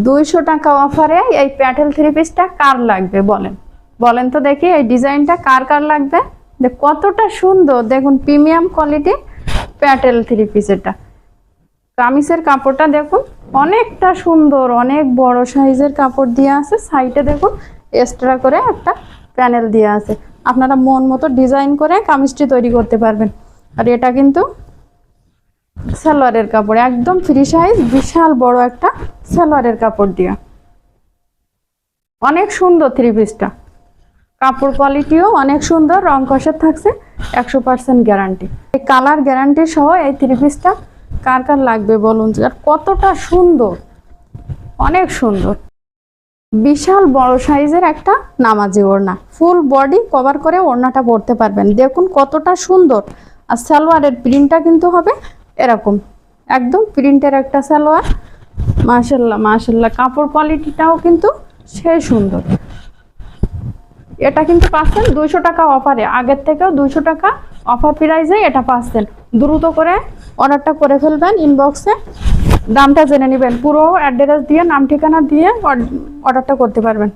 200 টাকা অফারে এই প্যাটেল থ্রি পিসটা কার লাগবে বলেন? বলেন তো দেখি এই ডিজাইনটা কার কার লাগবে। কতটা সুন্দর দেখুন, premium quality Patel three piece. এটা কামিজের কাপড়টা দেখুন অনেকটা সুন্দর, অনেক বড় সাইজের কাপড় দিয়ে আছে। সাইডে দেখুন এক্সট্রা করে একটা প্যানেল দিয়ে আছে। আপনারা মন মতো ডিজাইন করে কামিজটি তৈরি করতে পারবেন। আর এটা কিন্তু সালোয়ারের কাপড়, একদম ফ্রি সাইজ, বিশাল বড় একটা সালোয়ারের কাপড় দিয়া। অনেক সুন্দর থ্রি পিসটা, কাপড় কোয়ালিটিও অনেক সুন্দর, রং কষের থাকছে 100% গ্যারান্টি। এই কালার গ্যারান্টি সহ এই থ্রি পিসটা কার কার লাগবে বলুন। আর কতটা সুন্দর, অনেক সুন্দর, বিশাল বড় সাইজের একটা নামাজি ওড়না, ফুল বডি কভার করে ওড়নাটা পরতে পারবেন। দেখুন কতটা সুন্দর। আর সালোয়ারের প্রিন্টটা কিন্তু হবে এরকম, একদম প্রিন্টের একটা সালোয়ার। মাশাআল্লাহ মাশাআল্লাহ, কাপড় কোয়ালিটিটাও কিন্তু সেই সুন্দর। এটা কিন্তু পাচ্ছেন 200 টাকা অফারে, আগের থেকেও 200 টাকা অফার প্রাইসে এটা পাচ্ছেন। দ্রুত করে অর্ডারটা করে ফেলবেন, ইনবক্সে দামটা জেনে নেবেন, পুরো অ্যাড্রেস দিয়ে নাম ঠিকানা দিয়ে অর্ডারটা করতে পারবেন।